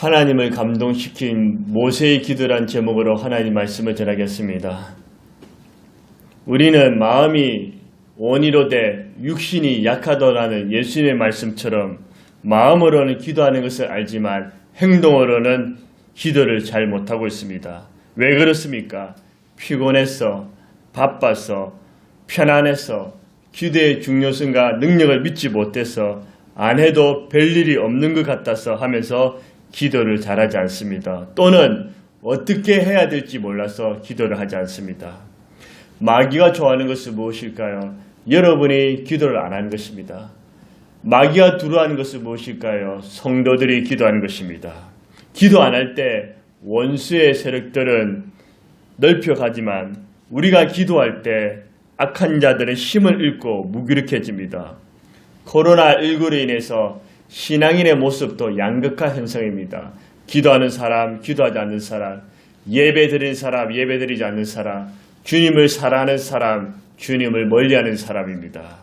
하나님을 감동시킨 모세의 기도란 제목으로 하나님 말씀을 전하겠습니다. 우리는 마음이 원이로 돼 육신이 약하더라는 예수님의 말씀처럼 마음으로는 기도하는 것을 알지만 행동으로는 기도를 잘 못하고 있습니다. 왜 그렇습니까? 피곤해서, 바빠서, 편안해서, 기도의 중요성과 능력을 믿지 못해서 안 해도 별일이 없는 것 같아서 하면서 기도를 잘하지 않습니다. 또는 어떻게 해야 될지 몰라서 기도를 하지 않습니다. 마귀가 좋아하는 것은 무엇일까요? 여러분이 기도를 안 하는 것입니다. 마귀가 두려워하는 것은 무엇일까요? 성도들이 기도하는 것입니다. 기도 안 할 때 원수의 세력들은 넓혀가지만 우리가 기도할 때 악한 자들은 힘을 잃고 무기력해집니다. 코로나19로 인해서 신앙인의 모습도 양극화 현상입니다. 기도하는 사람, 기도하지 않는 사람, 예배 드리는 사람, 예배 드리지 않는 사람, 주님을 사랑하는 사람, 주님을 멀리하는 사람입니다.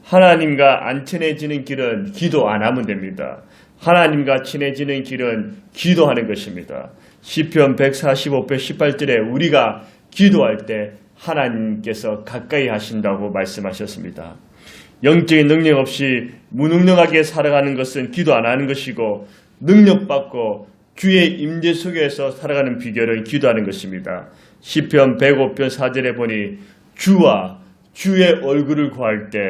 하나님과 안 친해지는 길은 기도 안 하면 됩니다. 하나님과 친해지는 길은 기도하는 것입니다. 시편 145편 18절에 우리가 기도할 때 하나님께서 가까이 하신다고 말씀하셨습니다. 영적인 능력 없이 무능력하게 살아가는 것은 기도 안 하는 것이고, 능력받고 주의 임재 속에서 살아가는 비결은 기도하는 것입니다. 시편 105편 4절에 보니 주와 주의 얼굴을 구할 때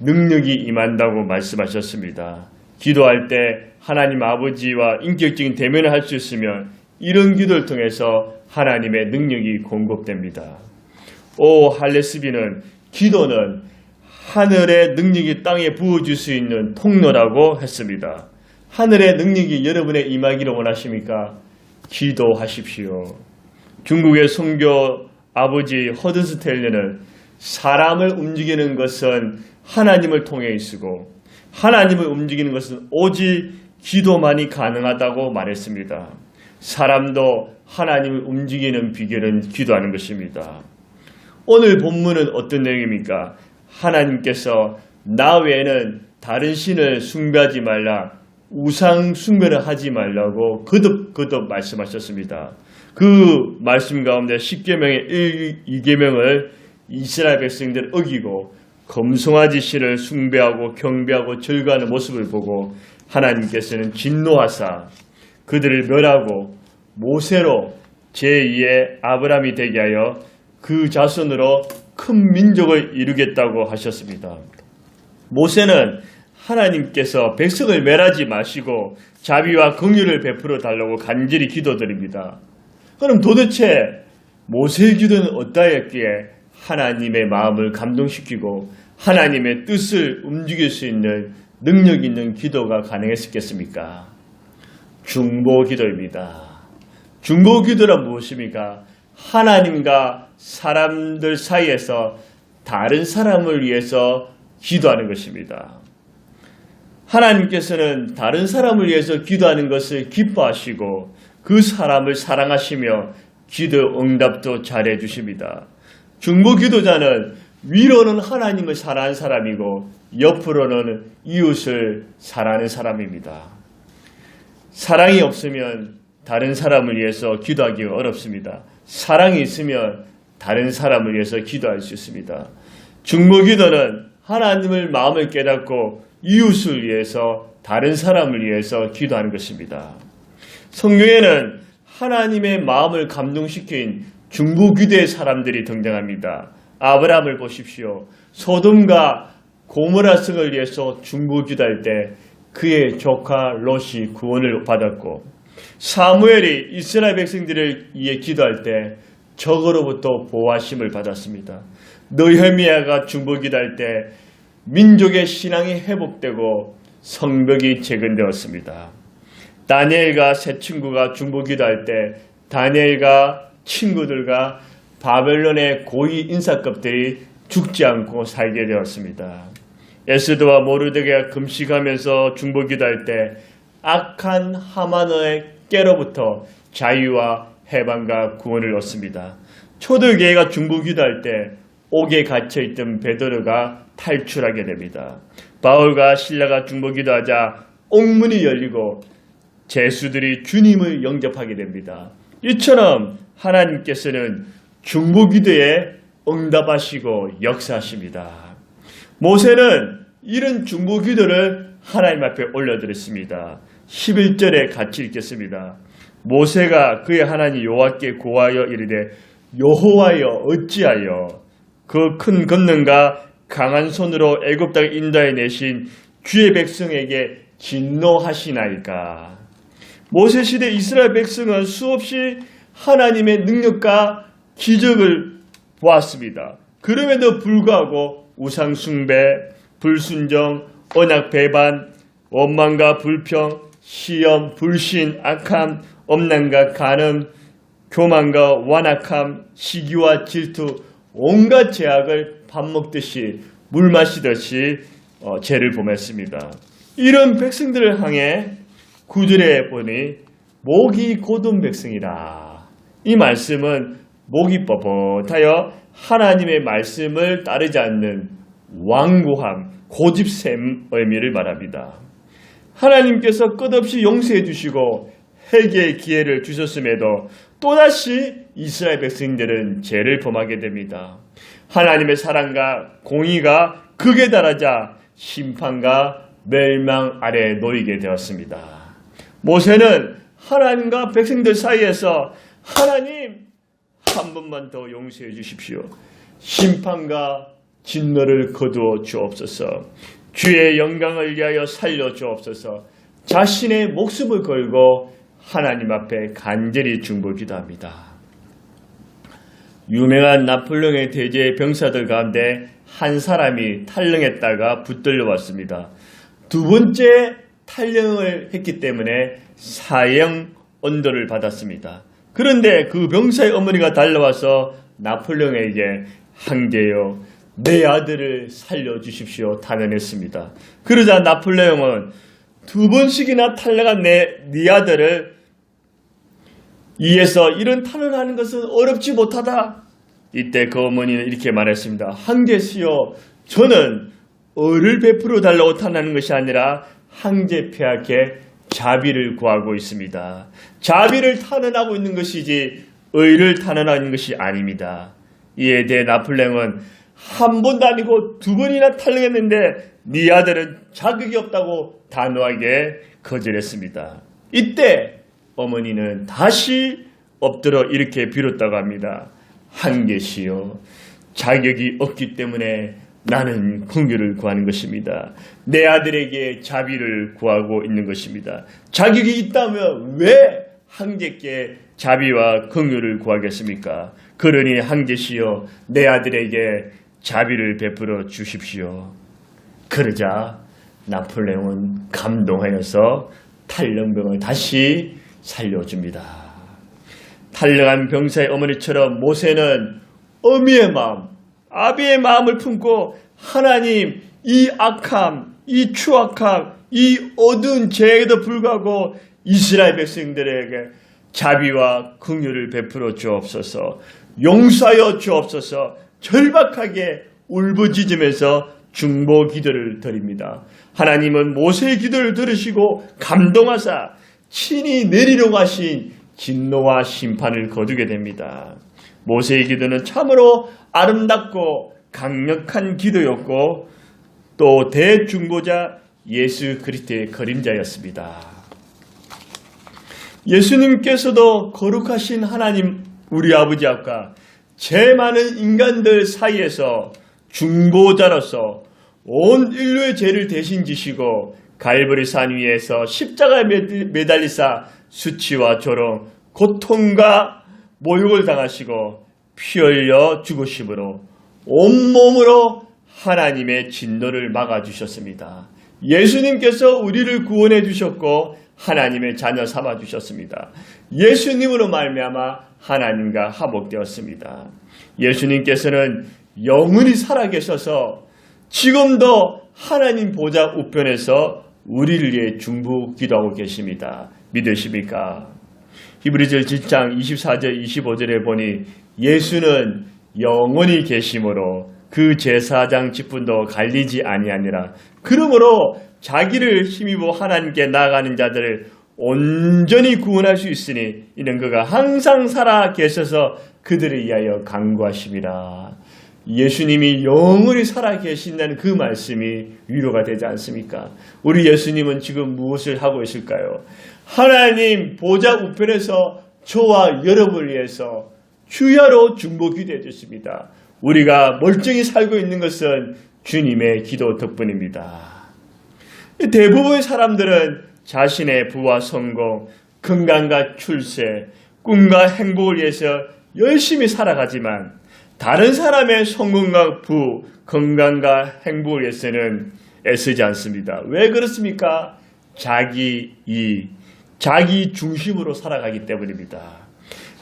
능력이 임한다고 말씀하셨습니다. 기도할 때 하나님 아버지와 인격적인 대면을 할 수 있으면 이런 기도를 통해서 하나님의 능력이 공급됩니다. 오 할레스비는 기도는 하늘의 능력이 땅에 부어줄 수 있는 통로라고 했습니다. 하늘의 능력이 여러분의 임하기를 원하십니까? 기도하십시오. 중국의 선교 아버지 허드스텔레는 사람을 움직이는 것은 하나님을 통해 있고 하나님을 움직이는 것은 오직 기도만이 가능하다고 말했습니다. 사람도 하나님을 움직이는 비결은 기도하는 것입니다. 오늘 본문은 어떤 내용입니까? 하나님께서 나 외에는 다른 신을 숭배하지 말라, 우상 숭배를 하지 말라고 거듭 말씀하셨습니다. 그 말씀 가운데 10계명의 2계명을 이스라엘 백성들 어기고 검송아지 신을 숭배하고 경배하고 절거하는 모습을 보고 하나님께서는 진노하사 그들을 멸하고 모세로 제2의 아브라함이 되게 하여 그 자손으로 큰 민족을 이루겠다고 하셨습니다. 모세는 하나님께서 백성을 멸하지 마시고 자비와 긍휼을 베풀어 달라고 간절히 기도드립니다. 그럼 도대체 모세의 기도는 어떠했기에 하나님의 마음을 감동시키고 하나님의 뜻을 움직일 수 있는 능력 있는 기도가 가능했겠습니까? 중보기도입니다. 중보기도란 무엇입니까? 하나님과 사람들 사이에서 다른 사람을 위해서 기도하는 것입니다. 하나님께서는 다른 사람을 위해서 기도하는 것을 기뻐하시고 그 사람을 사랑하시며 기도 응답도 잘해 주십니다. 중보기도자는 위로는 하나님을 사랑하는 사람이고 옆으로는 이웃을 사랑하는 사람입니다. 사랑이 없으면 다른 사람을 위해서 기도하기가 어렵습니다. 사랑이 있으면 다른 사람을 위해서 기도할 수 있습니다. 중보기도는 하나님을 마음을 깨닫고 이웃을 위해서 다른 사람을 위해서 기도하는 것입니다. 성경에는 하나님의 마음을 감동시킨 중보기도의 사람들이 등장합니다. 아브라함을 보십시오. 소돔과 고모라 성을 위해서 중보기도할 때 그의 조카 롯이 구원을 받았고, 사무엘이 이스라엘 백성들을 위해 기도할 때 적으로부터 보호하심을 받았습니다. 느헤미야가 중보기도할 때 민족의 신앙이 회복되고 성벽이 재건되었습니다. 다니엘과 세 친구가 중보기도할 때 다니엘과 친구들과 바벨론의 고위 인사급들이 죽지 않고 살게 되었습니다. 에스더와 모르드게가 금식하면서 중보기도할 때 악한 하만의 깨로부터 자유와 해방과 구원을 얻습니다. 초대교회가 중보기도할 때 옥에 갇혀있던 베드로가 탈출하게 됩니다. 바울과 실라가 중보기도하자 옥문이 열리고 제수들이 주님을 영접하게 됩니다. 이처럼 하나님께서는 중보기도에 응답하시고 역사하십니다. 모세는 이런 중보기도를 하나님 앞에 올려드렸습니다. 11절에 같이 읽겠습니다. 모세가 그의 하나님 여호와께 고하여 이르되 여호와여 어찌하여 그 큰 권능과 강한 손으로 애굽 땅에 인도해 내신 주의 백성에게 진노하시나이까. 모세 시대 이스라엘 백성은 수없이 하나님의 능력과 기적을 보았습니다. 그럼에도 불구하고 우상 숭배, 불순종, 언약 배반, 원망과 불평, 시험, 불신, 악함, 엄난과 간음, 교만과 완악함, 시기와 질투, 온갖 죄악을 밥 먹듯이 물 마시듯이 죄를 범했습니다. 이런 백성들을 향해 9절에 보니 목이 곧은 백성이라. 이 말씀은 목이 뻣뻣하여 하나님의 말씀을 따르지 않는 완고함, 고집샘 의미를 말합니다. 하나님께서 끝없이 용서해 주시고 회개의 기회를 주셨음에도 또다시 이스라엘 백성들은 죄를 범하게 됩니다. 하나님의 사랑과 공의가 극에 달하자 심판과 멸망 아래 놓이게 되었습니다. 모세는 하나님과 백성들 사이에서 하나님 한 번만 더 용서해 주십시오. 심판과 진노를 거두어 주옵소서. 주의 영광을 위하여 살려 주옵소서. 자신의 목숨을 걸고 하나님 앞에 간절히 중보기도합니다. 유명한 나폴레옹의 대제 병사들 가운데 한 사람이 탈영했다가 붙들려 왔습니다. 두 번째 탈영을 했기 때문에 사형 언도를 받았습니다. 그런데 그 병사의 어머니가 달려와서 나폴레옹에게 황제여 내 아들을 살려주십시오 탄원했습니다. 그러자 나폴레옹은 두 번씩이나 탈영한 네 아들을 이에서 이런 탄원하는 것은 어렵지 못하다. 이때 그 어머니는 이렇게 말했습니다. 황제시여 저는 의를 베풀어 달라고 탄원하는 것이 아니라 황제 폐하께 자비를 구하고 있습니다. 자비를 탄원하고 있는 것이지 의를 탄원하는 것이 아닙니다. 이에 대해 나폴레옹은 한 번도 아니고 두 번이나 탈영했는데 네 아들은 자격이 없다고 단호하게 거절했습니다. 이때 어머니는 다시 엎드려 이렇게 빌었다고 합니다. 황제시여 자격이 없기 때문에 나는 긍휼을 구하는 것입니다. 내 아들에게 자비를 구하고 있는 것입니다. 자격이 있다면 왜 황제께 자비와 긍휼을 구하겠습니까? 그러니 황제시여 내 아들에게 자비를 베풀어 주십시오. 그러자 나폴레옹은 감동하여서 탈영병을 다시 살려줍니다. 탈영한 병사의 어머니처럼 모세는 어미의 마음, 아비의 마음을 품고 하나님 이 악함, 이 추악함, 이 어두운 죄에도 불구하고 이스라엘 백성들에게 자비와 긍휼을 베풀어 주옵소서. 용서하여 주옵소서. 절박하게 울부짖으면서 중보 기도를 드립니다. 하나님은 모세의 기도를 들으시고 감동하사 친히 내리려고 하신 진노와 심판을 거두게 됩니다. 모세의 기도는 참으로 아름답고 강력한 기도였고 또 대중보자 예수 그리스도의 그림자였습니다. 예수님께서도 거룩하신 하나님 우리 아버지 앞과 죄 많은 인간들 사이에서 중보자로서 온 인류의 죄를 대신 지시고 갈보리 산 위에서 십자가에 매달리사 수치와 조롱, 고통과 모욕을 당하시고 피 흘려 죽으심으로 온몸으로 하나님의 진노를 막아주셨습니다. 예수님께서 우리를 구원해 주셨고 하나님의 자녀 삼아 주셨습니다. 예수님으로 말미암아 하나님과 화목되었습니다. 예수님께서는 영원히 살아계셔서 지금도 하나님 보좌 우편에서 우리를 위해 중보 기도하고 계십니다. 믿으십니까? 히브리서 7장 24절 25절에 보니 예수는 영원히 계심으로 그 제사장 직분도 갈리지 아니하니라. 그러므로 자기를 힘입어 하나님께 나아가는 자들을 온전히 구원할 수 있으니 이는 그가 항상 살아 계셔서 그들을 위하여 간구하심이라. 예수님이 영원히 살아 계신다는 그 말씀이 위로가 되지 않습니까? 우리 예수님은 지금 무엇을 하고 있을까요? 하나님 보좌 우편에서 저와 여러분을 위해서 주야로 중보기도해 주십니다. 우리가 멀쩡히 살고 있는 것은 주님의 기도 덕분입니다. 대부분의 사람들은 자신의 부와 성공, 건강과 출세, 꿈과 행복을 위해서 열심히 살아가지만 다른 사람의 성공과 부, 건강과 행복을 위해서는 애쓰지 않습니다. 왜 그렇습니까? 자기 이, 자기 중심으로 살아가기 때문입니다.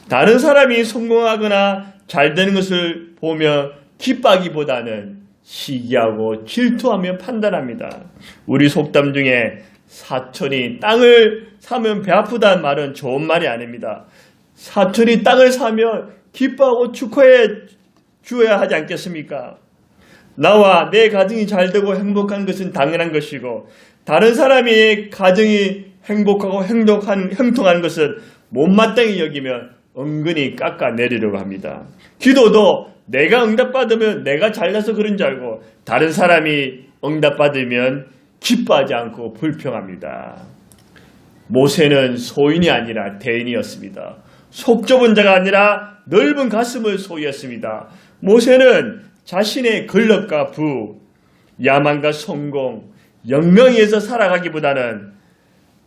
다른 사람이 성공하거나 잘 되는 것을 보며 기뻐하기보다는 시기하고 질투하며 판단합니다. 우리 속담 중에 사촌이 땅을 사면 배 아프다는 말은 좋은 말이 아닙니다. 사촌이 땅을 사면 기뻐하고 축하해 주어야 하지 않겠습니까? 나와 내 가정이 잘 되고 행복한 것은 당연한 것이고 다른 사람의 가정이 행복하고 형통한 것은 못마땅히 여기면 은근히 깎아내리려고 합니다. 기도도 내가 응답받으면 내가 잘나서 그런 줄 알고 다른 사람이 응답받으면 기뻐하지 않고 불평합니다. 모세는 소인이 아니라 대인이었습니다. 속 좁은 자가 아니라 넓은 가슴을 소유했습니다. 모세는 자신의 권력과 부, 야망과 성공, 영광에서 살아가기보다는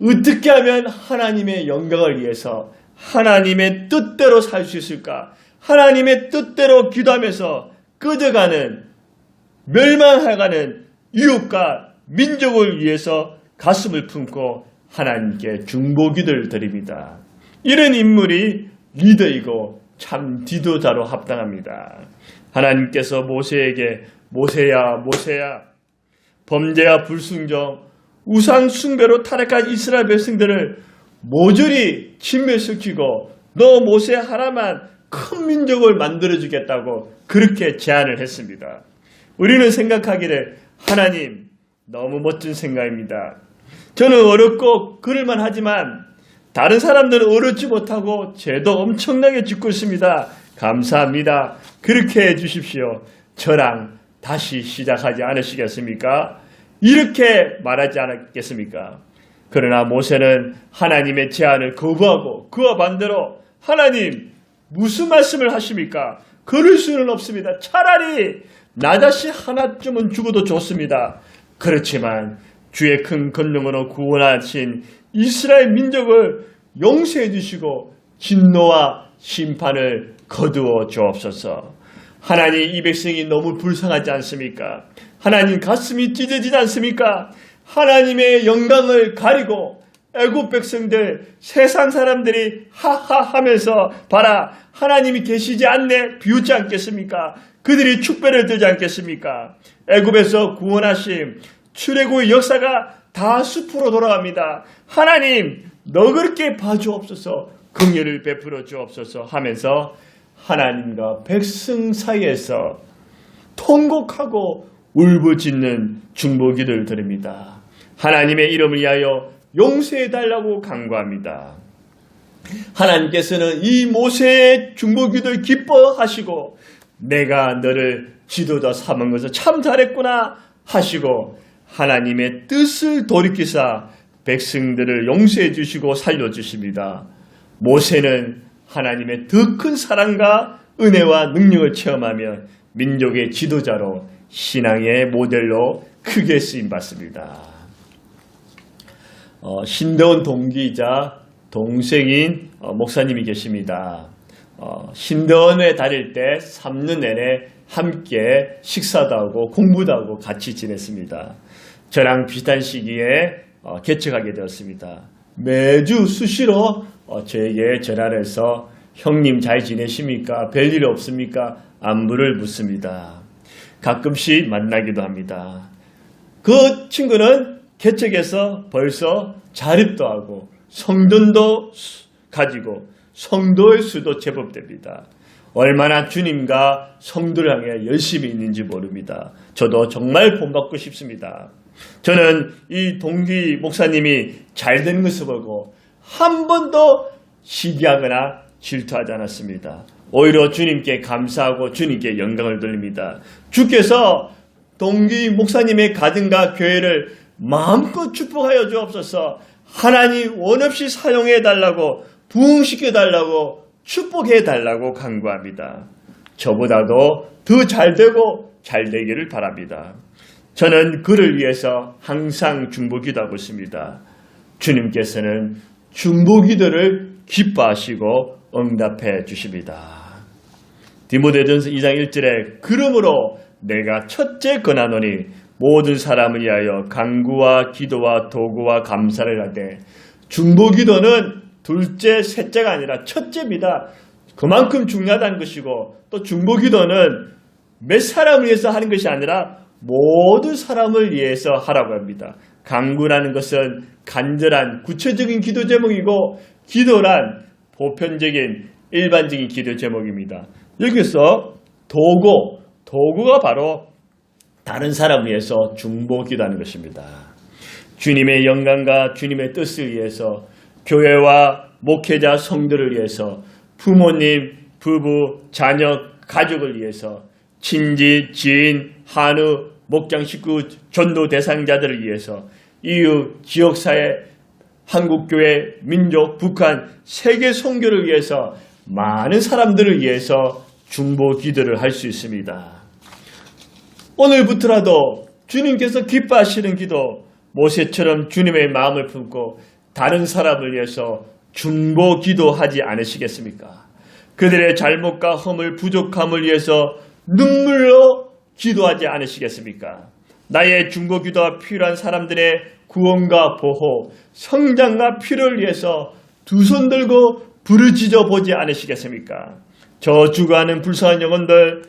어떻게 하면 하나님의 영광을 위해서 하나님의 뜻대로 살 수 있을까? 하나님의 뜻대로 기도하면서 꺼져가는, 멸망해가는 이웃과 민족을 위해서 가슴을 품고 하나님께 중보기도를 드립니다. 이런 인물이 리더이고 참 지도자로 합당합니다. 하나님께서 모세에게 모세야 범죄와 불순종, 우상 숭배로 타락한 이스라엘 백성들을 모조리 진멸시키고 너 모세 하나만 큰 민족을 만들어주겠다고 그렇게 제안을 했습니다. 우리는 생각하기를 하나님 너무 멋진 생각입니다. 저는 어렵고 그럴만 하지만 다른 사람들은 어렵지 못하고 죄도 엄청나게 짓고 있습니다. 감사합니다. 그렇게 해주십시오. 저랑 다시 시작하지 않으시겠습니까? 이렇게 말하지 않았겠습니까? 그러나 모세는 하나님의 제안을 거부하고 그와 반대로 하나님 무슨 말씀을 하십니까? 그럴 수는 없습니다. 차라리 나 자신 하나쯤은 죽어도 좋습니다. 그렇지만 주의 큰 권능으로 구원하신 이스라엘 민족을 용서해 주시고 진노와 심판을 거두어 주옵소서. 하나님 이 백성이 너무 불쌍하지 않습니까? 하나님 가슴이 찢어지지 않습니까? 하나님의 영광을 가리고 애국 백성들 세상 사람들이 하하 하면서 봐라 하나님이 계시지 않네 비웃지 않겠습니까? 그들이 축배를 들지 않겠습니까? 애굽에서 구원하심 출애굽의 역사가 다 숲으로 돌아갑니다. 하나님 너그럽게 봐주옵소서 긍휼을 베풀어 주옵소서 하면서 하나님과 백성 사이에서 통곡하고 울부짖는 중보기도를 드립니다. 하나님의 이름을 위하여 용서해달라고 간구합니다. 하나님께서는 이 모세의 중보기도를 기뻐하시고 내가 너를 지도자 삼은 것을 참 잘했구나 하시고 하나님의 뜻을 돌이키사 백성들을 용서해 주시고 살려주십니다. 모세는 하나님의 더 큰 사랑과 은혜와 능력을 체험하며 민족의 지도자로 신앙의 모델로 크게 쓰임받습니다. 신대원 동기이자 동생인 목사님이 계십니다. 신대원에 다닐 때 3년 내내 함께 식사도 하고 공부도 하고 같이 지냈습니다. 저랑 비슷한 시기에 개척하게 되었습니다. 매주 수시로 저에게 전화를 해서 형님 잘 지내십니까? 별일 없습니까? 안부를 묻습니다. 가끔씩 만나기도 합니다. 그 친구는 개척해서 벌써 자립도 하고 성전도 가지고 성도의 수도 제법 됩니다. 얼마나 주님과 성도를 향해 열심히 있는지 모릅니다. 저도 정말 본받고 싶습니다. 저는 이 동기 목사님이 잘 되는 것을 보고 한 번도 시기하거나 질투하지 않았습니다. 오히려 주님께 감사하고 주님께 영광을 돌립니다. 주께서 동기 목사님의 가정과 교회를 마음껏 축복하여 주옵소서. 하나님 원없이 사용해 달라고, 부흥시켜 달라고, 축복해 달라고 간구합니다. 저보다도 더 잘되고 잘되기를 바랍니다. 저는 그를 위해서 항상 중보기도하고 있습니다. 주님께서는 중보기도를 기뻐하시고 응답해 주십니다. 디모데전서 2장 1절에 그러므로 내가 첫째 권하노니 모든 사람을 위하여 간구와 기도와 도구와 감사를 하되, 중보기도는 둘째, 셋째가 아니라 첫째입니다. 그만큼 중요하다는 것이고, 또 중보기도는 몇 사람을 위해서 하는 것이 아니라 모든 사람을 위해서 하라고 합니다. 간구라는 것은 간절한 구체적인 기도 제목이고, 기도란 보편적인 일반적인 기도 제목입니다. 여기서 도구가 바로 다른 사람을 위해서 중보기도하는 것입니다. 주님의 영광과 주님의 뜻을 위해서, 교회와 목회자 성도를 위해서, 부모님, 부부, 자녀, 가족을 위해서, 친지, 지인, 한우, 목장 식구, 전도 대상자들을 위해서, 이웃, 지역사회, 한국교회, 민족, 북한, 세계 선교를 위해서, 많은 사람들을 위해서 중보기도를 할 수 있습니다. 오늘부터라도 주님께서 기뻐하시는 기도, 모세처럼 주님의 마음을 품고 다른 사람을 위해서 중보기도하지 않으시겠습니까? 그들의 잘못과 허물, 부족함을 위해서 눈물로 기도하지 않으시겠습니까? 나의 중보기도가 필요한 사람들의 구원과 보호, 성장과 필요를 위해서 두 손 들고 부르짖어 보지 않으시겠습니까? 저주가는 불쌍한 영혼들,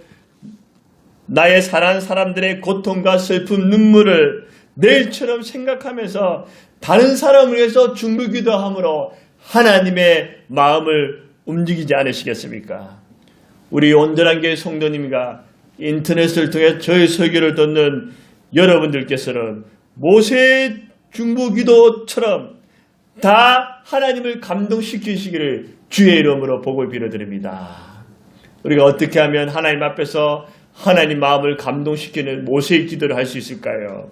나의 사랑하는 사람들의 고통과 슬픔, 눈물을 내일처럼 생각하면서 다른 사람을 위해서 중보기도함으로 하나님의 마음을 움직이지 않으시겠습니까? 우리 온전한 교회 성도님과 인터넷을 통해 저의 설교를 듣는 여러분들께서는 모세의 중보기도처럼 다 하나님을 감동시키시기를 주의 이름으로 복을 빌어드립니다. 우리가 어떻게 하면 하나님 앞에서 하나님 마음을 감동시키는 모세의 기도를 할 수 있을까요?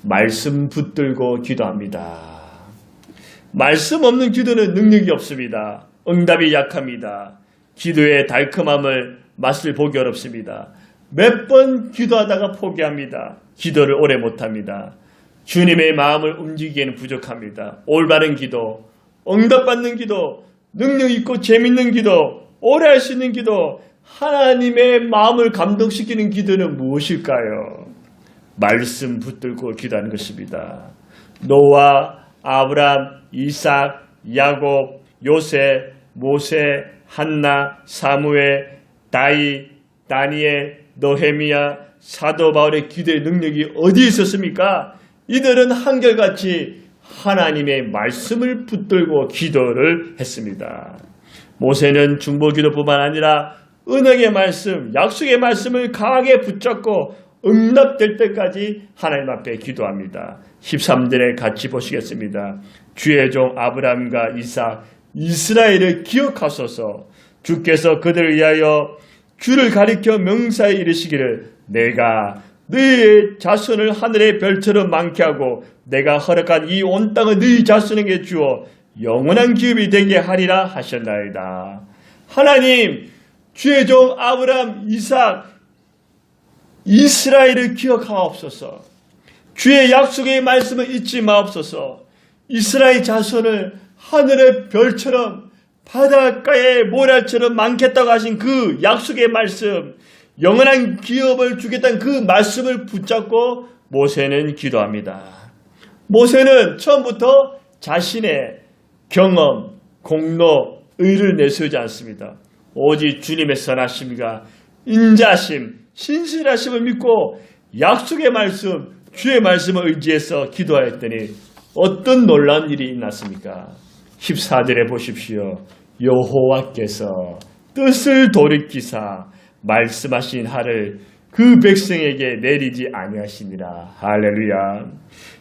말씀 붙들고 기도합니다. 말씀 없는 기도는 능력이 없습니다. 응답이 약합니다. 기도의 달콤함을 맛을 보기 어렵습니다. 몇 번 기도하다가 포기합니다. 기도를 오래 못합니다. 주님의 마음을 움직이기에는 부족합니다. 올바른 기도, 응답받는 기도, 능력 있고 재밌는 기도, 오래 할 수 있는 기도, 하나님의 마음을 감동시키는 기도는 무엇일까요? 말씀 붙들고 기도하는 것입니다. 노아, 아브람, 이삭, 야곱, 요셉, 모세, 한나, 사무엘, 다윗, 다니엘, 느헤미야, 사도 바울의 기도의 능력이 어디 있었습니까? 이들은 한결같이 하나님의 말씀을 붙들고 기도를 했습니다. 모세는 중보기도뿐만 아니라 은혜의 말씀, 약속의 말씀을 강하게 붙잡고 응답될 때까지 하나님 앞에 기도합니다. 13절에 같이 보시겠습니다. 주의 종 아브라함과 이삭, 이스라엘을 기억하소서. 주께서 그들을 위하여 주를 가리켜 명사에 이르시기를 내가 너희의 자손을 하늘의 별처럼 많게 하고 내가 허락한 이 온 땅을 너희 자손에게 주어 영원한 기업이 되게 하리라 하셨나이다. 하나님, 주의 종 아브라함, 이삭, 이스라엘을 기억하옵소서. 주의 약속의 말씀을 잊지 마옵소서. 이스라엘 자손을 하늘의 별처럼 바닷가의 모래처럼 많겠다고 하신 그 약속의 말씀, 영원한 기업을 주겠다는 그 말씀을 붙잡고 모세는 기도합니다. 모세는 처음부터 자신의 경험, 공로, 의를 내세우지 않습니다. 오직 주님의 선하심과 인자심, 신실하심을 믿고 약속의 말씀, 주의 말씀을 의지해서 기도하였더니 어떤 놀라운 일이 일어났습니까? 14절에 보십시오. 여호와께서 뜻을 돌이키사 말씀하신 하를 그 백성에게 내리지 아니하시니라. 할렐루야.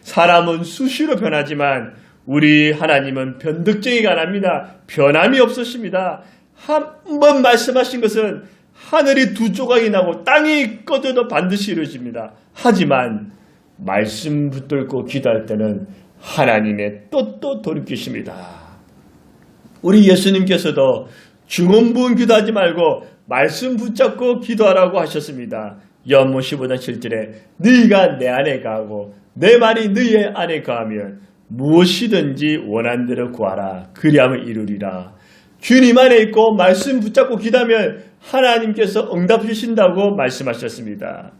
사람은 수시로 변하지만 우리 하나님은 변덕쟁이가 아닙니다. 변함이 없으십니다. 한 번 말씀하신 것은 하늘이 두 조각이 나고 땅이 꺼져도 반드시 이루어집니다. 하지만 말씀 붙들고 기도할 때는 하나님의 뜻도 돌이키십니다. 우리 예수님께서도 중언부언 기도하지 말고 말씀 붙잡고 기도하라고 하셨습니다. 요한복음 15장 7절에 너희가 내 안에 거하고 내 말이 너희 안에 거하면 무엇이든지 원한 대로 구하라. 그리하면 이루리라. 주님 안에 있고 말씀 붙잡고 기도하면 하나님께서 응답 주신다고 말씀하셨습니다.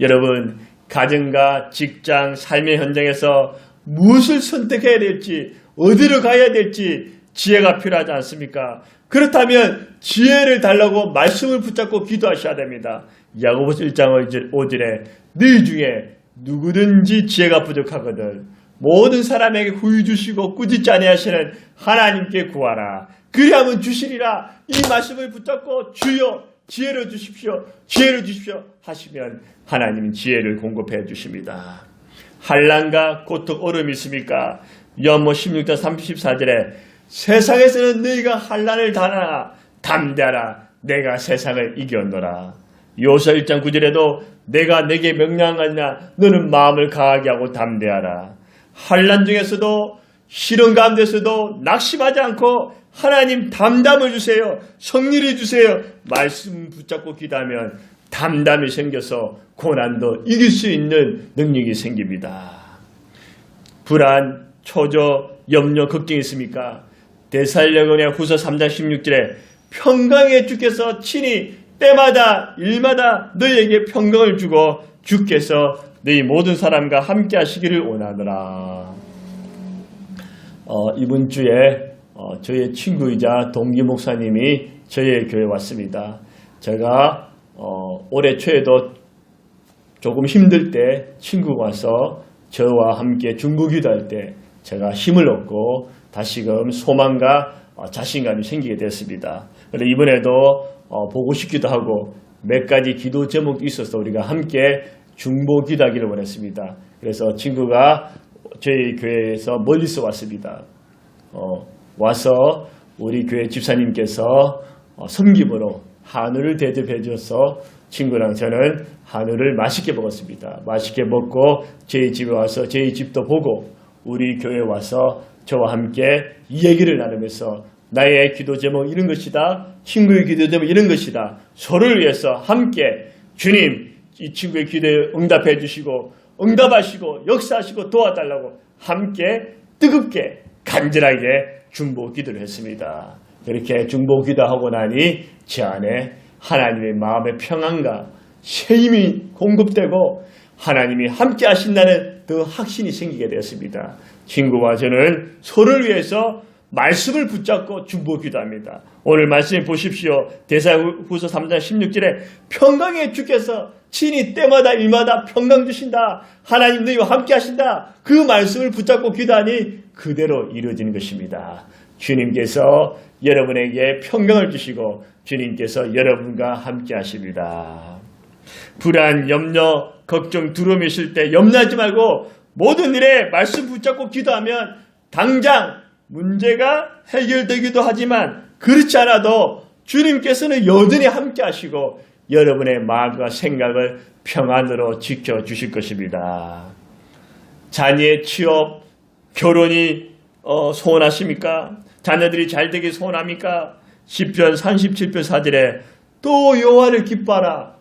여러분, 가정과 직장, 삶의 현장에서 무엇을 선택해야 될지, 어디로 가야 될지 지혜가 필요하지 않습니까? 그렇다면 지혜를 달라고 말씀을 붙잡고 기도하셔야 됩니다. 야고보서 1장 5절에 너희 중에 누구든지 지혜가 부족하거든 모든 사람에게 후히 주시고 꾸짖지 아니하시는 하나님께 구하라. 그리하면 주시리라. 이 말씀을 붙잡고 주여 지혜를 주십시오. 지혜를 주십시오 하시면 하나님은 지혜를 공급해 주십니다. 환난과 고통 어려움이 있습니까? 요한복음 16장 34절에 세상에서는 너희가 환난을 당하나 담대하라. 내가 세상을 이겼노라. 요서 1장 9절에도 내가 내게 명령하느냐 너는 마음을 강하게 하고 담대하라. 환난 중에서도 시련 가운데서도 낙심하지 않고 하나님 담담을 주세요. 성리를 주세요. 말씀 붙잡고 기도하면 담담이 생겨서 고난도 이길 수 있는 능력이 생깁니다. 불안, 초조, 염려, 걱정이 있습니까? 데살로니가 후서 3장 16절에 평강의 주께서 친히 때마다 일마다 너희에게 평강을 주고 주께서 너희 모든 사람과 함께 하시기를 원하노라. 이번 주에 저의 친구이자 동기 목사님이 저희 교회에 왔습니다. 제가 올해 초에도 조금 힘들 때 친구가 와서 저와 함께 중보기도할 때 제가 힘을 얻고 다시금 소망과 자신감이 생기게 됐습니다. 그런데 이번에도 보고 싶기도 하고 몇 가지 기도 제목이 있어서 우리가 함께 중보기도하기를 원했습니다. 그래서 친구가 저희 교회에서 멀리서 왔습니다. 와서 우리 교회 집사님께서 섬김으로 한우를 대접해 주셔서 친구랑 저는 한우를 맛있게 먹었습니다. 맛있게 먹고 저희 집에 와서 저희 집도 보고 우리 교회에 와서 저와 함께 이 얘기를 나누면서 나의 기도 제목 이런 것이다. 친구의 기도 제목 이런 것이다. 서로를 위해서 함께 주님 이 친구의 기도에 응답해 주시고 응답하시고 역사하시고 도와달라고 함께 뜨겁게 간절하게 중보 기도를 했습니다. 그렇게 중보 기도하고 나니 제 안에 하나님의 마음의 평안과 새 힘이 공급되고 하나님이 함께 하신다는 더 확신이 생기게 되었습니다. 친구와 저는 서로를 위해서 말씀을 붙잡고 중보 기도합니다. 오늘 말씀해 보십시오. 데살로니가후서 3장 16절에 평강의 주께서 친히 때마다 일마다 평강 주신다. 하나님 너희와 함께 하신다. 그 말씀을 붙잡고 기도하니 그대로 이루어지는 것입니다. 주님께서 여러분에게 평강을 주시고 주님께서 여러분과 함께 하십니다. 불안, 염려, 걱정, 두려움이 있을 때 염려하지 말고 모든 일에 말씀 붙잡고 기도하면 당장 문제가 해결되기도 하지만 그렇지 않아도 주님께서는 여전히 함께 하시고 여러분의 마음과 생각을 평안으로 지켜주실 것입니다. 자녀의 취업, 결혼이 소원하십니까? 자녀들이 잘 되길 소원합니까? 시편 37편 4절에 또 여호와를 기뻐하라.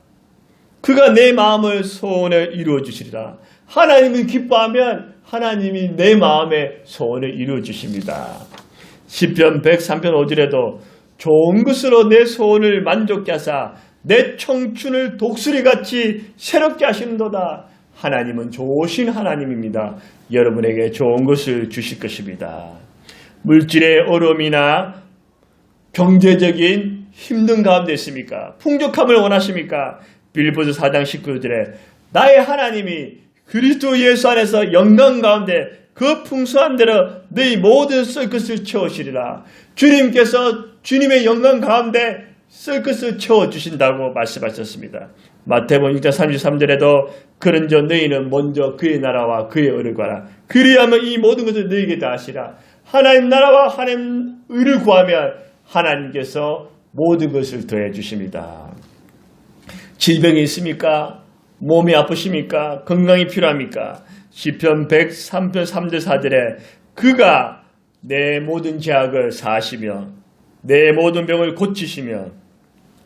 그가 내 마음을 소원을 이루어 주시리라. 하나님을 기뻐하면 하나님이 내 마음의 소원을 이루어 주십니다. 시편 103편 5절에도 좋은 것으로 내 소원을 만족케 하사 내 청춘을 독수리같이 새롭게 하시는도다. 하나님은 좋으신 하나님입니다. 여러분에게 좋은 것을 주실 것입니다. 물질의 어려움이나 경제적인 힘든 가운데 있습니까? 풍족함을 원하십니까? 빌립보서 4장 19절에 나의 하나님이 그리스도 예수 안에서 영광 가운데 그 풍성한 대로 너희 모든 쓸 것을 채우시리라. 주님께서 주님의 영광 가운데 썩어서 채워주신다고 말씀하셨습니다. 마태복음 6장 33절에도 그런즉 너희는 먼저 그의 나라와 그의 의를 구하라. 그리하면 이 모든 것을 너희에게 다 하시라. 하나님 나라와 하나님 의를 구하면 하나님께서 모든 것을 더해 주십니다. 질병이 있습니까? 몸이 아프십니까? 건강이 필요합니까? 시편 103편 3절 4절에 그가 내 모든 죄악을 사하시며 내 모든 병을 고치시며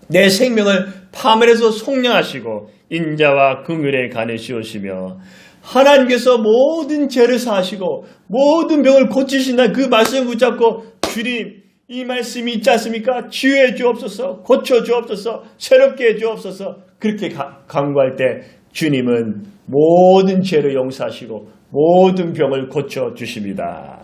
내 생명을 파멸해서 속량하시고 인자와 긍휼에 가르치시며 하나님께서 모든 죄를 사하시고 모든 병을 고치신다는 그 말씀을 붙잡고 주님 이 말씀이 있지 않습니까? 치유해 주옵소서, 고쳐 주옵소서, 새롭게 해 주옵소서. 그렇게 간구할 때 주님은 모든 죄를 용서하시고 모든 병을 고쳐 주십니다.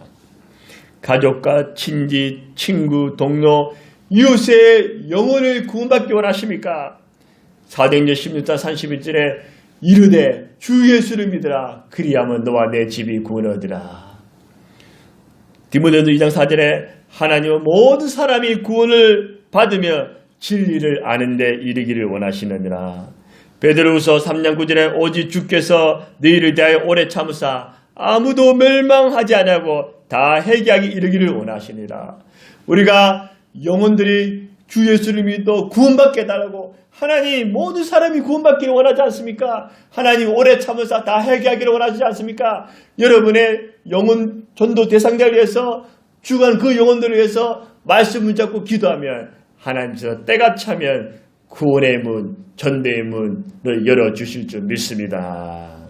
가족과 친지, 친구, 동료, 이웃의 영혼을 구원받기 원하십니까? 사도행전 16장 31절에 이르되 주 예수를 믿으라. 그리하면 너와 내 집이 구원을 얻으라. 디모데전서 2장 4절에 하나님은 모든 사람이 구원을 받으며 진리를 아는 데 이르기를 원하시느니라. 베드로후서 3장 9절에 오직 주께서 너희를 대하여 오래 참으사 아무도 멸망하지 아니하고 다 회개하기 이르기를 원하시니라. 우리가 영혼들이 주 예수를 믿어 구원받게 해달라고 하나님 모든 사람이 구원받기를 원하지 않습니까? 하나님 오래 참으사 다 회개하기를 원하지 않습니까? 여러분의 영혼 전도 대상자를 위해서 주간 그 영혼들을 위해서 말씀을 잡고 기도하면 하나님께서 때가 차면 구원의 문, 전도의 문을 열어주실 줄 믿습니다.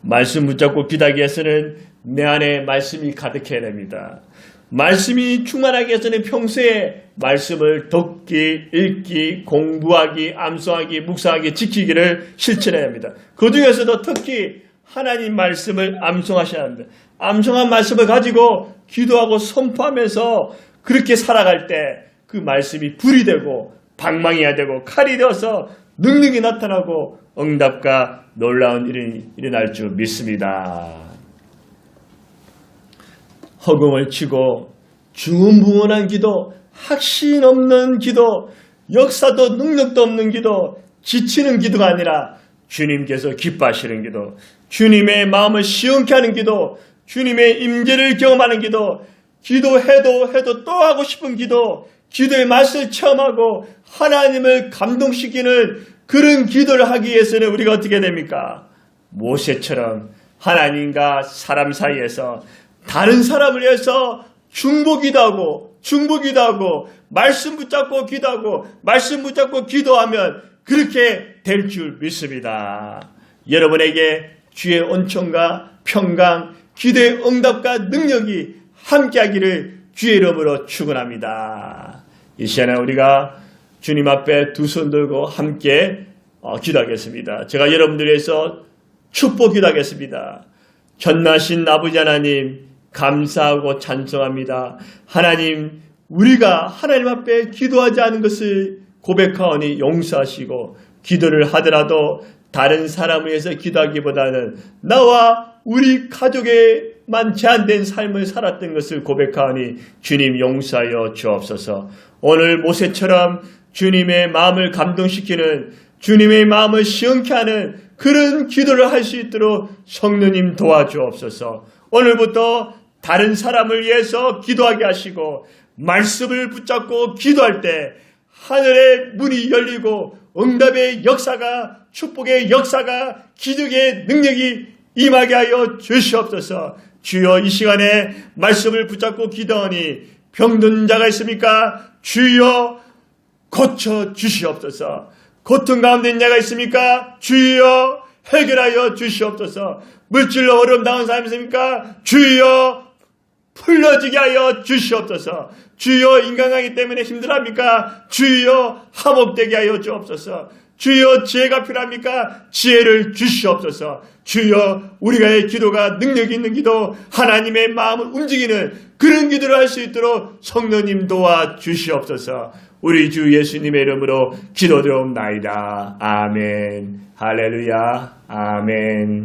말씀 붙잡고 기도하기 위해서는 내 안에 말씀이 가득해야 됩니다. 말씀이 충만하기 위해서는 평소에 말씀을 듣기, 읽기, 공부하기, 암송하기, 묵상하기, 지키기를 실천해야 합니다. 그 중에서도 특히 하나님 말씀을 암송하셔야 합니다. 암송한 말씀을 가지고 기도하고 선포하면서 그렇게 살아갈 때 그 말씀이 불이 되고 방망이가 되고 칼이 되어서 능력이 나타나고 응답과 놀라운 일이 일어날 줄 믿습니다. 허공을 치고 중언부언한 기도, 확신 없는 기도, 역사도 능력도 없는 기도, 지치는 기도가 아니라 주님께서 기뻐하시는 기도, 주님의 마음을 시원케 하는 기도, 주님의 임재를 경험하는 기도, 기도해도 또 하고 싶은 기도, 기도의 맛을 체험하고 하나님을 감동시키는 그런 기도를 하기 위해서는 우리가 어떻게 됩니까? 모세처럼 하나님과 사람 사이에서 다른 사람을 위해서 중보기도 하고 말씀 붙잡고 기도하고 말씀 붙잡고 기도하면 그렇게 될 줄 믿습니다. 여러분에게 주의 은총과 평강, 기도의 응답과 능력이 함께하기를 주의 이름으로 축원합니다. 이 시간에 우리가 주님 앞에 두 손 들고 함께 기도하겠습니다. 제가 여러분들 위해서 축복 기도하겠습니다. 전능하신 아버지 하나님 감사하고 찬송합니다. 하나님 우리가 하나님 앞에 기도하지 않은 것을 고백하오니 용서하시고 기도를 하더라도 다른 사람을 위해서 기도하기보다는 나와 우리 가족에만 제한된 삶을 살았던 것을 고백하오니 주님 용서하여 주옵소서. 오늘 모세처럼 주님의 마음을 감동시키는 주님의 마음을 시원케 하는 그런 기도를 할 수 있도록 성령님 도와주옵소서. 오늘부터 다른 사람을 위해서 기도하게 하시고 말씀을 붙잡고 기도할 때 하늘의 문이 열리고 응답의 역사가 축복의 역사가 기적의 능력이 임하게 하여 주시옵소서. 주여 이 시간에 말씀을 붙잡고 기도하니 병든 자가 있습니까? 주여 고쳐 주시옵소서. 고통 가운데 있는 자가 있습니까? 주여 해결하여 주시옵소서. 물질로 어려움 당한 사람이 있습니까? 주여 풀려지게 하여 주시옵소서. 주여 인간관계 때문에 힘들합니까? 주여 화목되게 하여 주옵소서. 주여 지혜가 필요합니까? 지혜를 주시옵소서. 주여 우리가의 기도가 능력 있는 기도, 하나님의 마음을 움직이는 그런 기도를 할 수 있도록 성령님 도와 주시옵소서. 우리 주 예수님의 이름으로 기도드리옵나이다. 아멘. 할렐루야. 아멘.